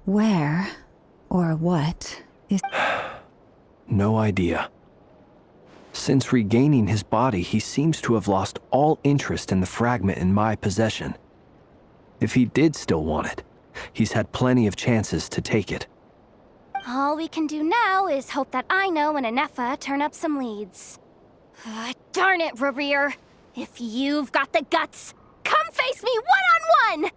Where, or what, is... No idea. Since regaining his body, he seems to have lost all interest in the fragment in my possession. If he did still want it, he's had plenty of chances to take it. All we can do now is hope that Aino and Anefa turn up some leads. Darn it, Rerir! If you've got the guts, come face me one-on-one!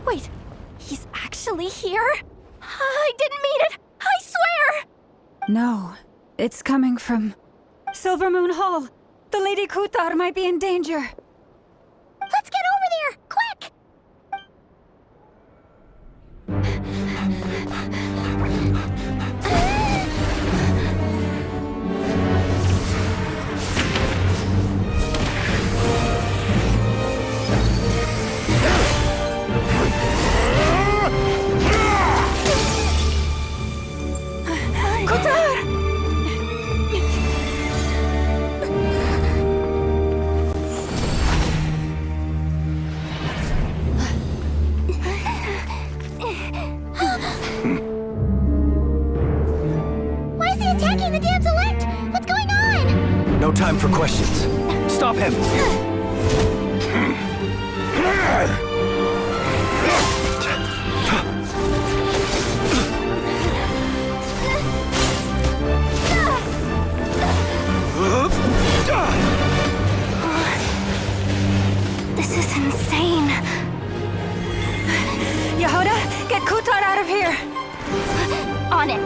Wait, he's actually here? I didn't mean it! I swear! No, it's coming from... Silver Moon Hall! The Lady Kutar might be in danger! Let's get over there! Quick! No time for questions. Stop him! This is insane. Yehuda, get Kutar out of here! On it.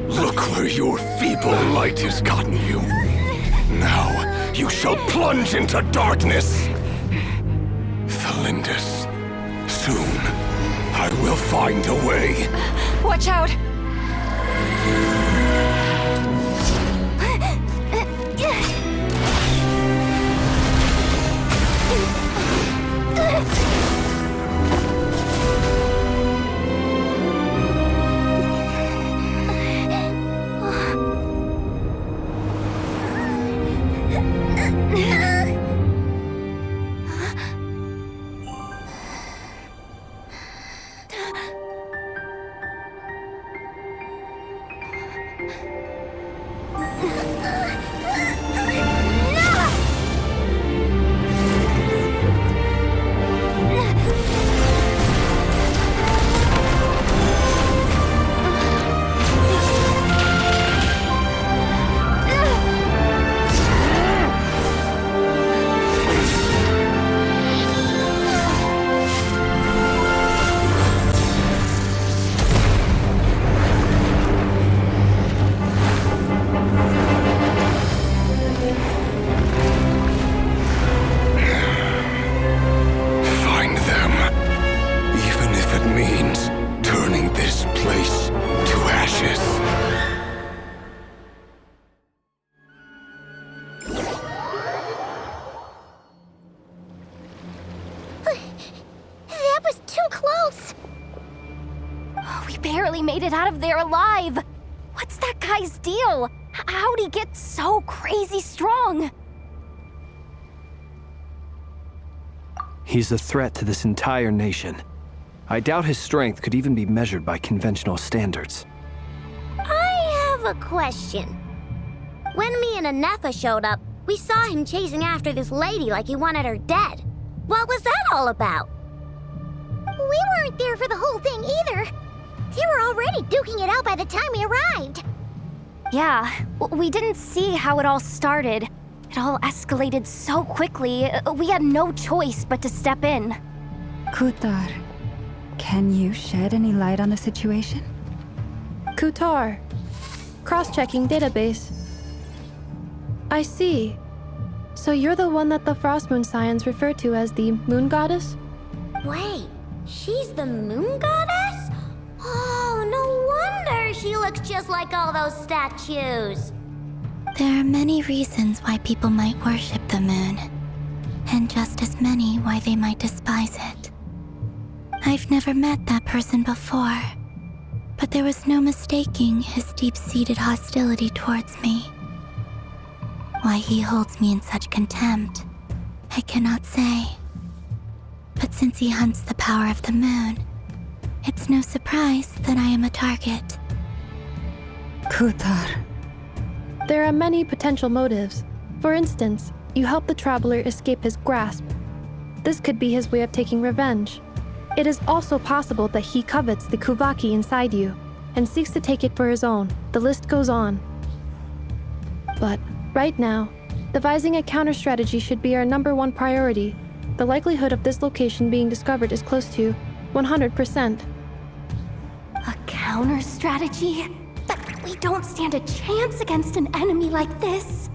Look where your feeble light has gotten you. Now, you shall plunge into darkness. Thalindus, soon, I will find a way. Watch out! Made it out of there alive. What's that guy's deal? How'd he get so crazy strong? He's a threat to this entire nation. I doubt his strength could even be measured by conventional standards. I have a question. When me and Anefa showed up, we saw him chasing after this lady like he wanted her dead. What was that all about? We weren't there for the whole thing either. They were already duking it out by the time we arrived. Yeah, we didn't see how it all started. It all escalated so quickly, we had no choice but to step in. Kutar, can you shed any light on the situation? Kutar. Cross-checking database. I see. So you're the one that the Frost Moon Scions refer to as the Moon Goddess? Wait, she's the Moon Goddess? Oh, no wonder she looks just like all those statues. There are many reasons why people might worship the moon, and just as many why they might despise it. I've never met that person before, but there was no mistaking his deep-seated hostility towards me. Why he holds me in such contempt, I cannot say. But since he hunts the power of the moon, it's no surprise that I am a target. Kutar. There are many potential motives. For instance, you help the traveler escape his grasp. This could be his way of taking revenge. It is also possible that he covets the Kuvaki inside you and seeks to take it for his own. The list goes on. But right now, devising a counter-strategy should be our #1 priority. The likelihood of this location being discovered is close to 100%. A counter strategy? But we don't stand a chance against an enemy like this.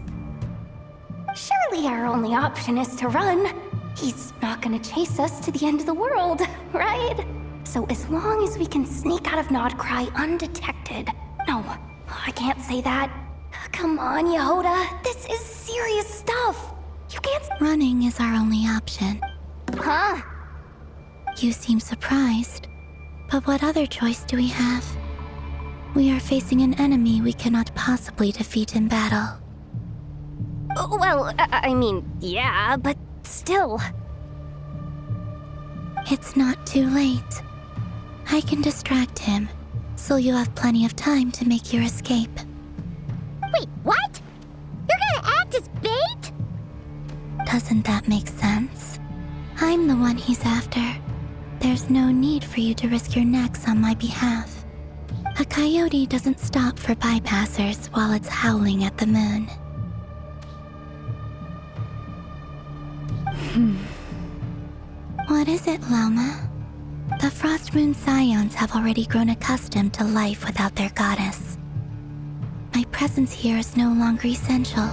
Surely our only option is to run. He's not gonna chase us to the end of the world, right? So as long as we can sneak out of Nodcry undetected. No, I can't say that. Come on, Yehoda. This is serious stuff. You can't... Running is our only option. Huh? You seem surprised. But what other choice do we have? We are facing an enemy we cannot possibly defeat in battle. Well, I mean, yeah, but still. It's not too late. I can distract him, so you'll have plenty of time to make your escape. Wait, what? You're gonna act as bait? Doesn't that make sense? I'm the one he's after. There's no need for you to risk your necks on my behalf. A coyote doesn't stop for bypassers while it's howling at the moon. What is it, Loma? The Frost Moon Scions have already grown accustomed to life without their goddess. My presence here is no longer essential,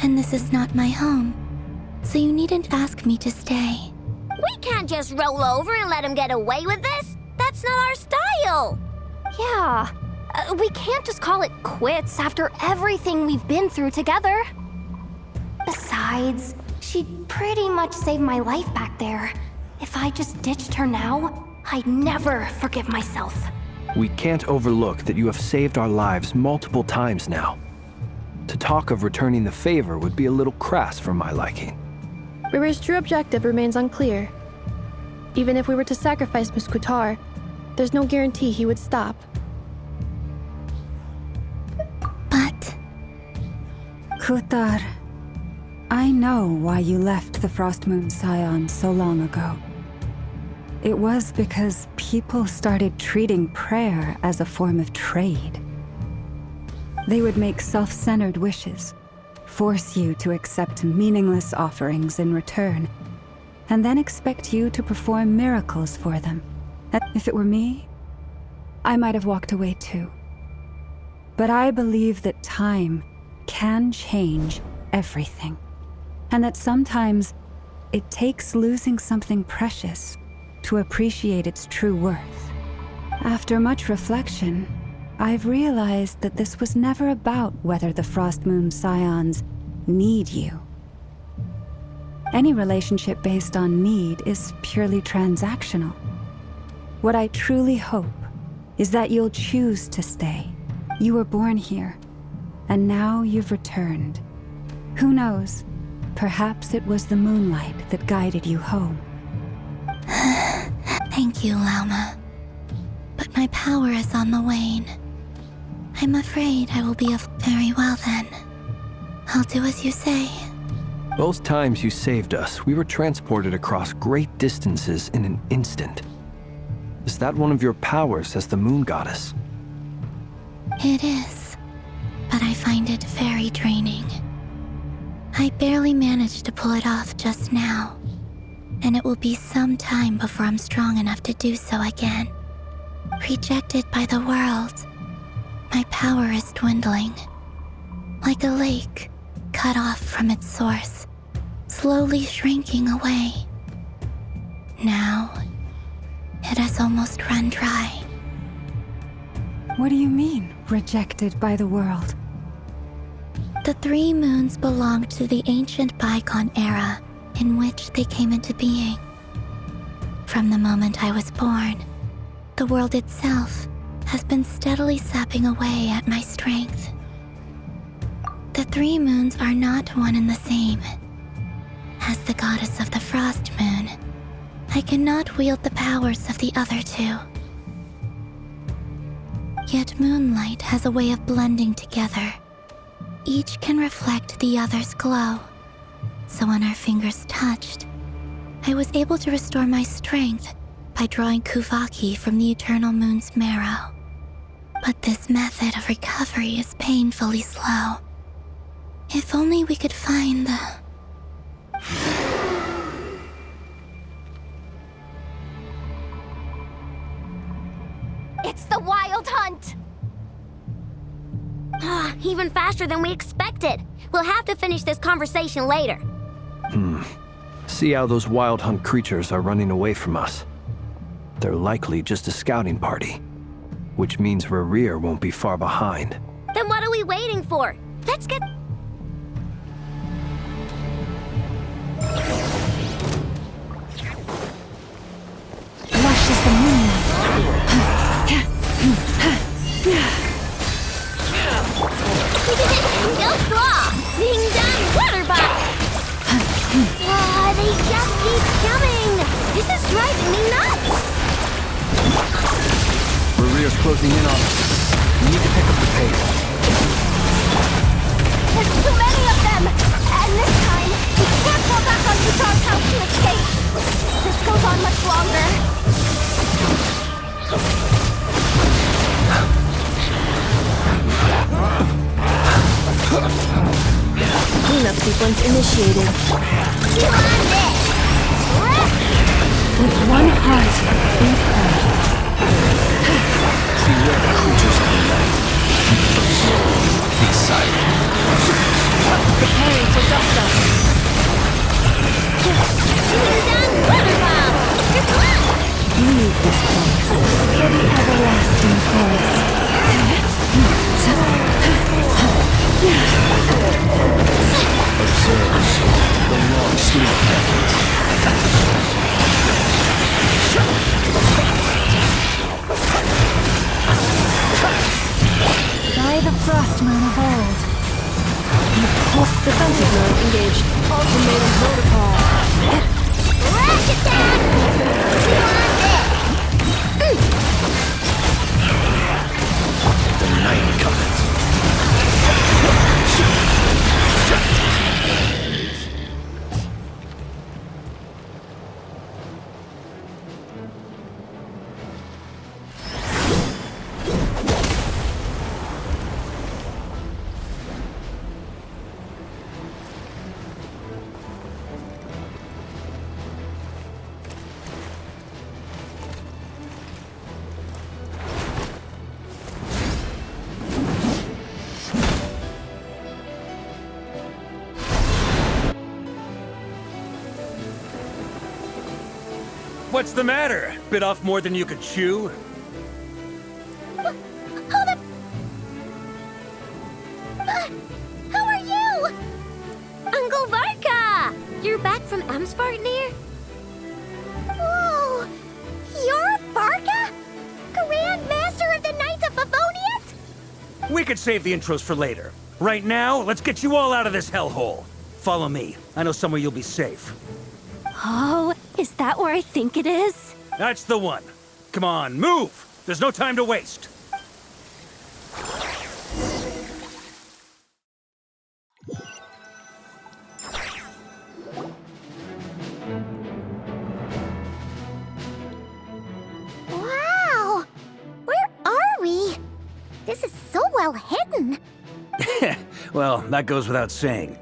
and this is not my home, so you needn't ask me to stay. We can't just roll over and let him get away with this. That's not our style. Yeah. We can't just call it quits after everything we've been through together. Besides, she'd pretty much saved my life back there. If I just ditched her now, I'd never forgive myself. We can't overlook that you have saved our lives multiple times now. To talk of returning the favor would be a little crass for my liking. Riri's true objective remains unclear. Even if we were to sacrifice Miss Kutar, there's no guarantee he would stop. But... Kutar, I know why you left the Frost Moon Scions so long ago. It was because people started treating prayer as a form of trade. They would make self-centered wishes, force you to accept meaningless offerings in return, and then expect you to perform miracles for them. If it were me, I might have walked away too. But I believe that time can change everything, and that sometimes it takes losing something precious to appreciate its true worth. After much reflection, I've realized that this was never about whether the Frost Moon Scions need you. Any relationship based on need is purely transactional. What I truly hope is that you'll choose to stay. You were born here, and now you've returned. Who knows? Perhaps it was the moonlight that guided you home. Thank you, Lauma. But my power is on the wane. I'm afraid I will be very well then. I'll do as you say. Both times you saved us, we were transported across great distances in an instant. Is that one of your powers as the moon goddess? It is, but I find it very draining. I barely managed to pull it off just now, and it will be some time before I'm strong enough to do so again. Rejected by the world, my power is dwindling. Like a lake cut off from its source, slowly shrinking away. Now, it has almost run dry. What do you mean, rejected by the world? The 3 moons belonged to the ancient bygone era in which they came into being. From the moment I was born, the world itself has been steadily sapping away at my strength. The 3 moons are not one and the same. As the goddess of the Frost Moon, I cannot wield the powers of the other 2. Yet moonlight has a way of blending together. Each can reflect the other's glow. So when our fingers touched, I was able to restore my strength by drawing Kuvaki from the Eternal Moon's marrow. But this method of recovery is painfully slow. If only we could find the... It's the Wild Hunt! Even faster than we expected. We'll have to finish this conversation later. See how those Wild Hunt creatures are running away from us. They're likely just a scouting party, which means Rerir won't be far behind. Then what are we waiting for? Let's get... Lush as the moonlight. Go claw! Ding dong water bottle! They just keep coming! This is driving me nuts! Rerir's closing in on us. We need to pick up the pace. There's too many of them! And this time, we can't fall back on Kutar's house to escape! This goes on much longer. Cleanup sequence initiated. You on this! With one heart, we pray. Beware the creatures of the night. Be silent. Preparing for dust up. Ding dong water bottle! Leave this place for the everlasting forest. Observe the long sleep decades. By the frost moon of old. Defensive mode engaged. Ultimatum protocol. Rush attack! You on this! The night cometh. What's the matter? Bit off more than you could chew? How are you? Uncle Varka! You're back from Amsvartnir? Whoa! You're Varka? Grand Master of the Knights of Favonius? We could save the intros for later. Right now, let's get you all out of this hellhole. Follow me. I know somewhere you'll be safe. Oh, is that where I think it is? That's the one. Come on, move! There's no time to waste. Wow! Where are we? This is so well hidden. Well, that goes without saying.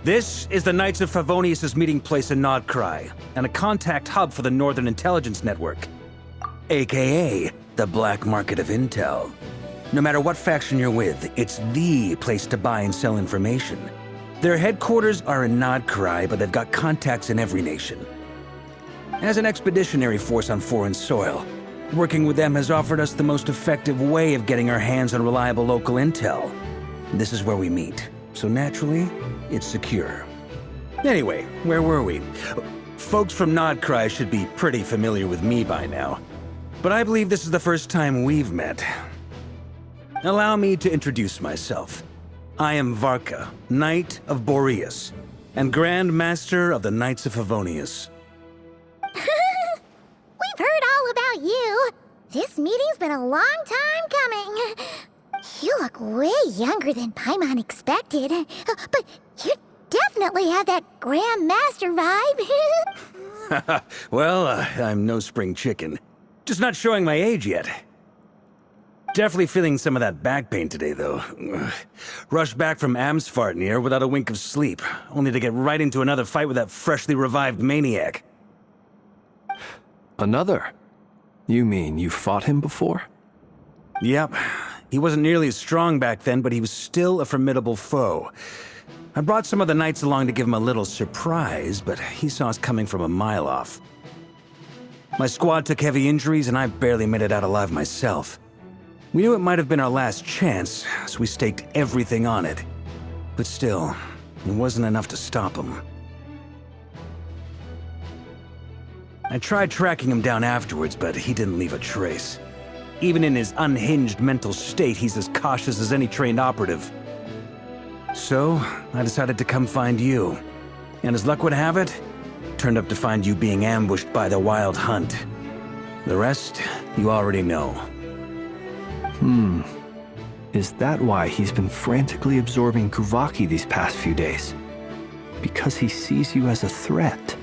This is the Knights of Favonius' meeting place in Nodcry, and a contact hub for the Northern Intelligence Network, aka the Black Market of Intel. No matter what faction you're with, it's the place to buy and sell information. Their headquarters are in Nodcry, but they've got contacts in every nation. As an expeditionary force on foreign soil, working with them has offered us the most effective way of getting our hands on reliable local intel. This is where we meet, so naturally, it's secure. Anyway, where were we? Folks from Nodcry should be pretty familiar with me by now. But I believe this is the first time we've met. allow me to introduce myself. I am Varka, Knight of Boreas, and Grand Master of the Knights of Favonius. We've heard all about you. This meeting's been a long time coming. You look way younger than Paimon expected, but you definitely have that Grand Master vibe. Well, I'm no spring chicken. Just not showing my age yet. Definitely feeling some of that back pain today, though. Rushed back from Amsfartnir without a wink of sleep, only to get right into another fight with that freshly revived maniac. Another? You mean you fought him before? Yep. He wasn't nearly as strong back then, but he was still a formidable foe. I brought some of the knights along to give him a little surprise, but he saw us coming from a mile off. My squad took heavy injuries, and I barely made it out alive myself. We knew it might have been our last chance, so we staked everything on it. But still, it wasn't enough to stop him. I tried tracking him down afterwards, but he didn't leave a trace. Even in his unhinged mental state, he's as cautious as any trained operative. So, I decided to come find you. And as luck would have it, turned up to find you being ambushed by the Wild Hunt. The rest, you already know. Is that why he's been frantically absorbing Kuvaki these past few days? Because he sees you as a threat?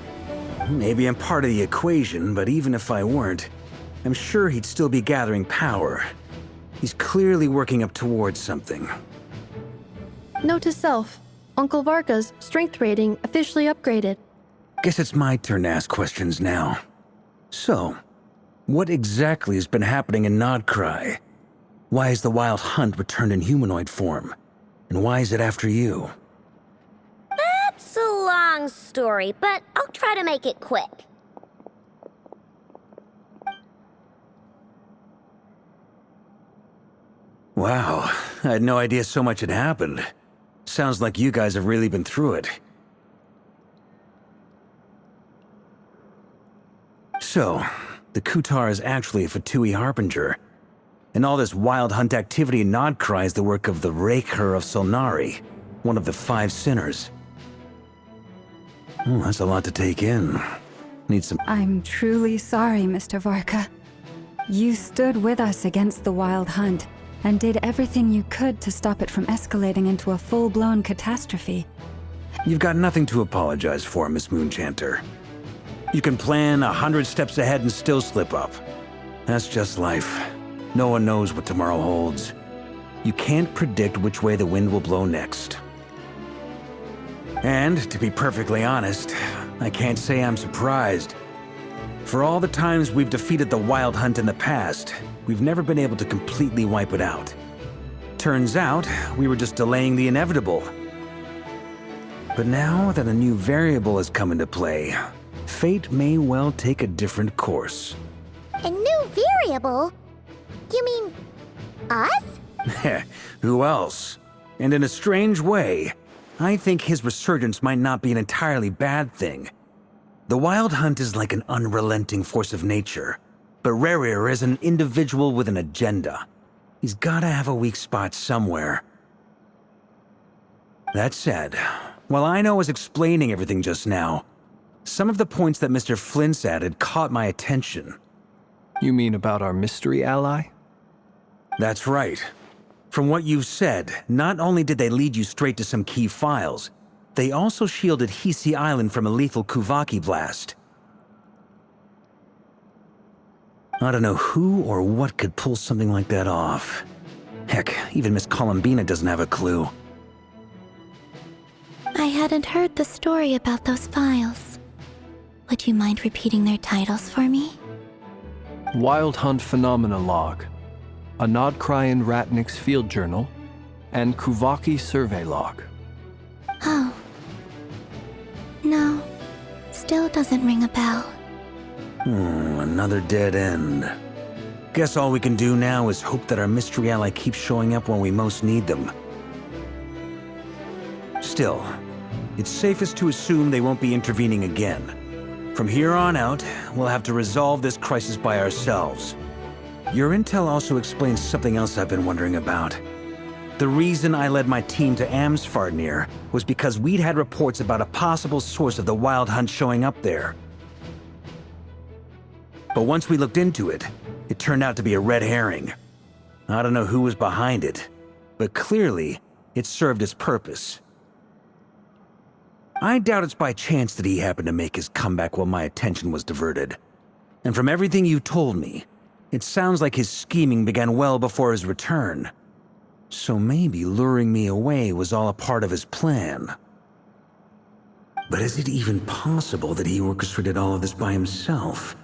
Maybe I'm part of the equation, but even if I weren't, I'm sure he'd still be gathering power. He's clearly working up towards something. Note to self, Uncle Varka's strength rating officially upgraded. Guess it's my turn to ask questions now. So, what exactly has been happening in Nodcry? Why is the Wild Hunt returned in humanoid form? And why is it after you? That's a long story, but I'll try to make it quick. Wow, I had no idea so much had happened. Sounds like you guys have really been through it. So, the Kutar is actually a Fatui Harbinger. And all this Wild Hunt activity in Nodcry is the work of the Raker of Solnari, one of the 5 sinners. Oh, that's a lot to take in. Need some... I'm truly sorry, Mr. Varka. You stood with us against the Wild Hunt and did everything you could to stop it from escalating into a full-blown catastrophe. You've got nothing to apologize for, Miss Moonchanter. You can plan 100 steps ahead and still slip up. That's just life. No one knows what tomorrow holds. You can't predict which way the wind will blow next. And, to be perfectly honest, I can't say I'm surprised. For all the times we've defeated the Wild Hunt in the past, we've never been able to completely wipe it out. Turns out, we were just delaying the inevitable. But now that a new variable has come into play, fate may well take a different course. A new variable? You mean us? Who else? And in a strange way, I think his resurgence might not be an entirely bad thing. The Wild Hunt is like an unrelenting force of nature, but Rerir is an individual with an agenda. He's gotta have a weak spot somewhere. That said, while I was explaining everything just now, some of the points that Mr. Flint's added caught my attention. You mean about our mystery ally? That's right. From what you've said, not only did they lead you straight to some key files, they also shielded Hisi Island from a lethal Kuvaki blast. I don't know who or what could pull something like that off. Heck, even Miss Columbina doesn't have a clue. I hadn't heard the story about those files. Would you mind repeating their titles for me? Wild Hunt Phenomena Log, a Nodcryan Ratnik's Field Journal, and Kuvaki Survey Log. Oh. No. Still doesn't ring a bell. Another dead end. Guess all we can do now is hope that our mystery ally keeps showing up when we most need them. Still, it's safest to assume they won't be intervening again. From here on out, we'll have to resolve this crisis by ourselves. Your intel also explains something else I've been wondering about. The reason I led my team to Amsfarnir was because we'd had reports about a possible source of the Wild Hunt showing up there. But once we looked into it, it turned out to be a red herring. I don't know who was behind it, but clearly, it served its purpose. I doubt it's by chance that he happened to make his comeback while my attention was diverted. And from everything you told me, it sounds like his scheming began well before his return. So maybe luring me away was all a part of his plan. But is it even possible that he orchestrated all of this by himself?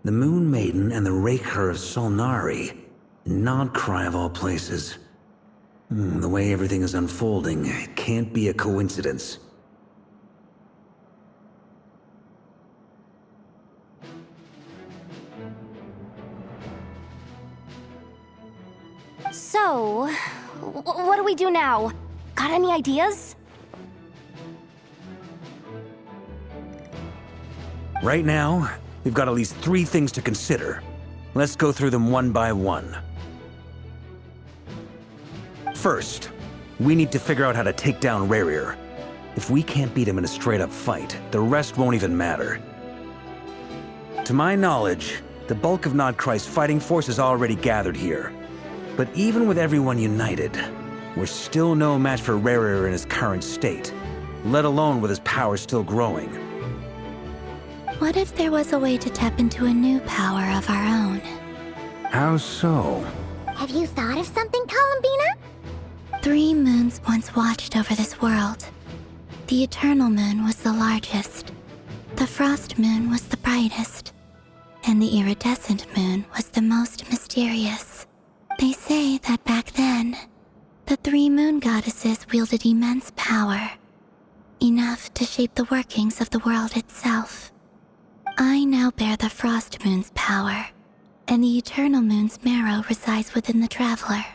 The Moon Maiden and the Raker of Solnari, Nodcry of all places. The way everything is unfolding, it can't be a coincidence. So, what do we do now? Got any ideas? Right now, we've got at least 3 things to consider. Let's go through them one by one. First, we need to figure out how to take down Rerir. If we can't beat him in a straight-up fight, the rest won't even matter. To my knowledge, the bulk of Nodcry's fighting force is already gathered here. But even with everyone united, we're still no match for Rerir in his current state, let alone with his power still growing. What if there was a way to tap into a new power of our own? How so? Have you thought of something, Columbina? 3 moons once watched over this world. The Eternal Moon was the largest. The Frost Moon was the brightest. And the Iridescent Moon was the most mysterious. They say that back then, the 3 moon goddesses wielded immense power, enough to shape the workings of the world itself. I now bear the Frost Moon's power, and the Eternal Moon's marrow resides within the Traveler.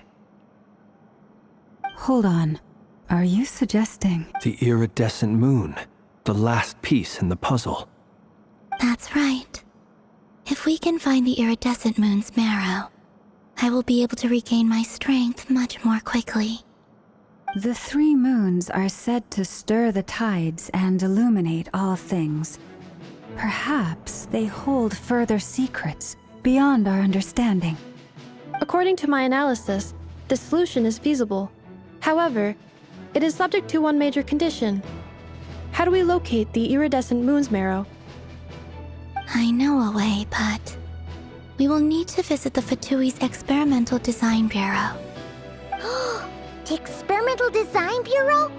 Hold on. Are you suggesting... The iridescent moon, the last piece in the puzzle. That's right. If we can find the Iridescent Moon's marrow, I will be able to regain my strength much more quickly. The 3 moons are said to stir the tides and illuminate all things. Perhaps they hold further secrets beyond our understanding. According to my analysis, this solution is feasible. However, it is subject to one major condition. How do we locate the Iridescent Moon's marrow? I know a way, but we will need to visit the Fatui's Experimental Design Bureau. The Experimental Design Bureau?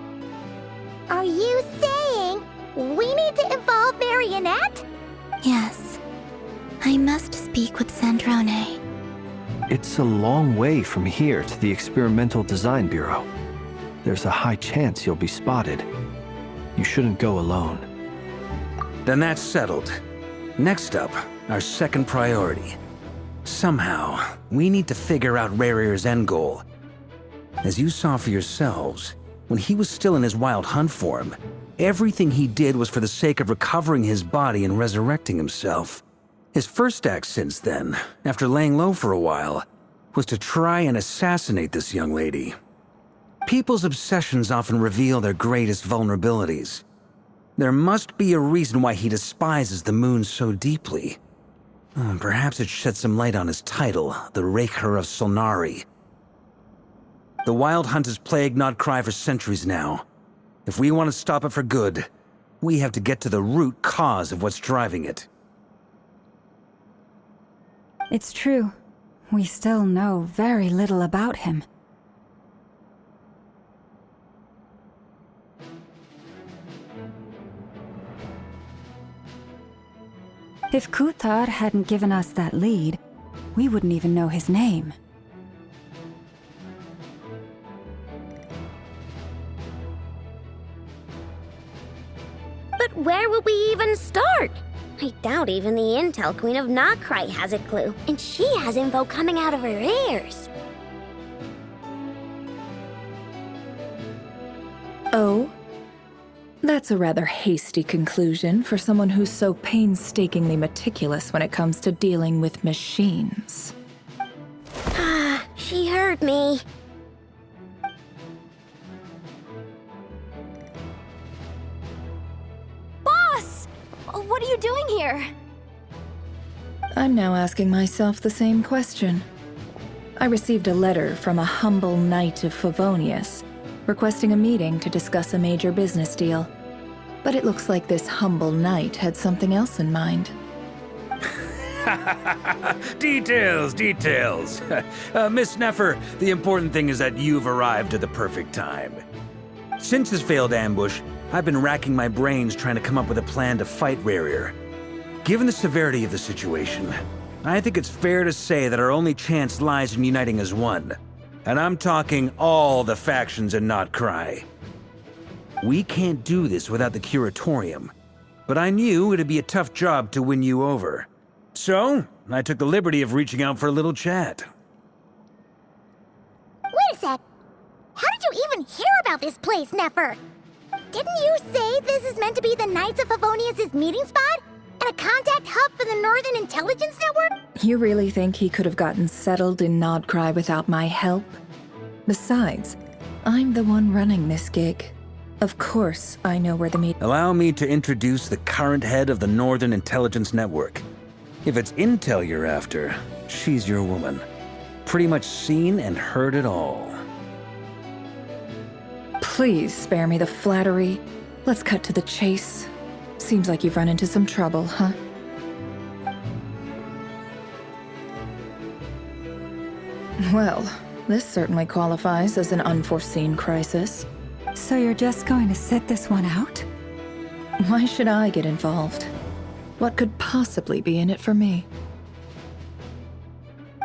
Are you saying we need to involve Marionette? Yes. I must speak with Sandrone. It's a long way from here to the Experimental Design Bureau. There's a high chance you'll be spotted. You shouldn't go alone. Then that's settled. Next up, our second priority. Somehow, we need to figure out Rerir's end goal. As you saw for yourselves, when he was still in his Wild Hunt form, everything he did was for the sake of recovering his body and resurrecting himself. His first act since then, after laying low for a while, was to try and assassinate this young lady. People's obsessions often reveal their greatest vulnerabilities. There must be a reason why he despises the moon so deeply. Perhaps it sheds some light on his title, the Raker of Solnari. The Wild Hunt has plagued Nodcry for centuries now. If we want to stop it for good, we have to get to the root cause of what's driving it. It's true. We still know very little about him. If Kuthar hadn't given us that lead, we wouldn't even know his name. But where would we even start? I doubt even the Intel Queen of Nodcry has a clue, and she has info coming out of her ears. Oh? That's a rather hasty conclusion for someone who's so painstakingly meticulous when it comes to dealing with machines. Ah, she heard me. Boss! What are you doing here? I'm now asking myself the same question. I received a letter from a humble knight of Favonius, requesting a meeting to discuss a major business deal. But it looks like this humble knight had something else in mind. Details, details. Miss Neffer, the important thing is that you've arrived at the perfect time. Since his failed ambush, I've been racking my brains trying to come up with a plan to fight Rarier. Given the severity of the situation, I think it's fair to say that our only chance lies in uniting as one. And I'm talking all the factions in Notcry. We can't do this without the Curatorium, but I knew it'd be a tough job to win you over. So, I took the liberty of reaching out for a little chat. Wait a sec. How did you even hear about this place, Neffer? Didn't you say this is meant to be the Knights of Favonius' meeting spot? And a contact hub for the Northern Intelligence Network? You really think he could have gotten settled in Nodcry without my help? Besides, I'm the one running this gig. Of course I know where the meet- Allow me to introduce the current head of the Northern Intelligence Network. If it's intel you're after, she's your woman. Pretty much seen and heard it all. Please spare me the flattery. Let's cut to the chase. Seems like you've run into some trouble, huh? Well, this certainly qualifies as an unforeseen crisis. So you're just going to sit this one out? Why should I get involved? What could possibly be in it for me?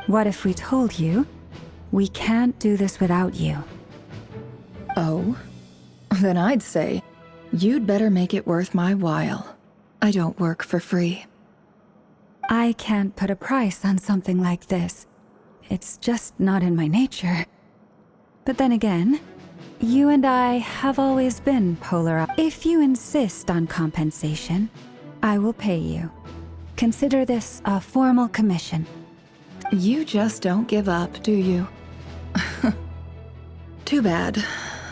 What if we told you we can't do this without you? Oh? Then I'd say you'd better make it worth my while. I don't work for free. I can't put a price on something like this. It's just not in my nature. But then again, you and I have always been polar. If you insist on compensation, I will pay you. Consider this a formal commission. You just don't give up, do you? Too bad.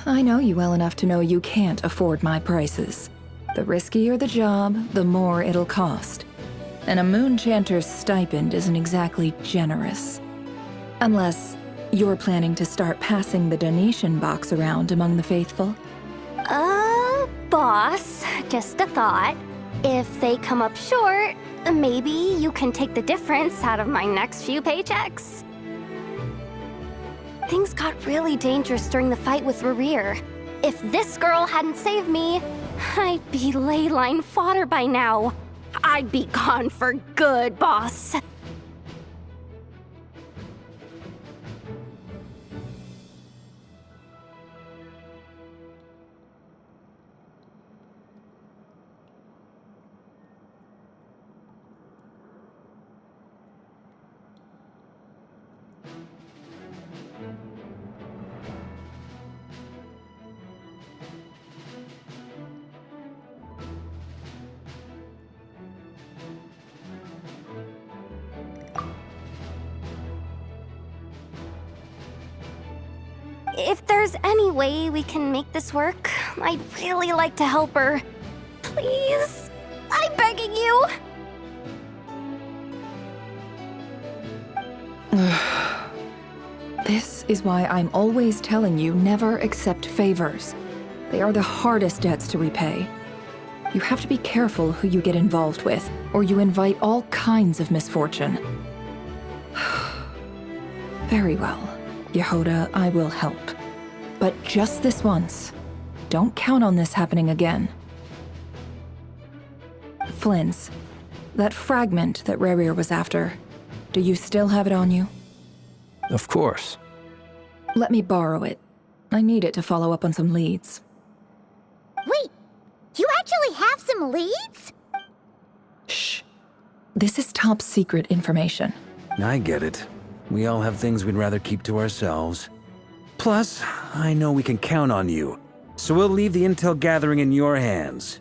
I know you well enough to know you can't afford my prices. The riskier the job, the more it'll cost. And a Moonchanter's stipend isn't exactly generous. Unless you're planning to start passing the donation box around among the faithful. Boss, just a thought. If they come up short, maybe you can take the difference out of my next few paychecks. Things got really dangerous during the fight with Rarier. If this girl hadn't saved me, I'd be ley line fodder by now. I'd be gone for good, boss. If there's any way we can make this work, I'd really like to help her. Please, I'm begging you. This is why I'm always telling you never accept favors. They are the hardest debts to repay. You have to be careful who you get involved with, or you invite all kinds of misfortune. Very well, Yehoda, I will help. But just this once. Don't count on this happening again. Flynn's, that fragment that Rarier was after, do you still have it on you? Of course. Let me borrow it. I need it to follow up on some leads. Wait, you actually have some leads? Shh. This is top secret information. I get it. We all have things we'd rather keep to ourselves. Plus, I know we can count on you. So we'll leave the intel gathering in your hands.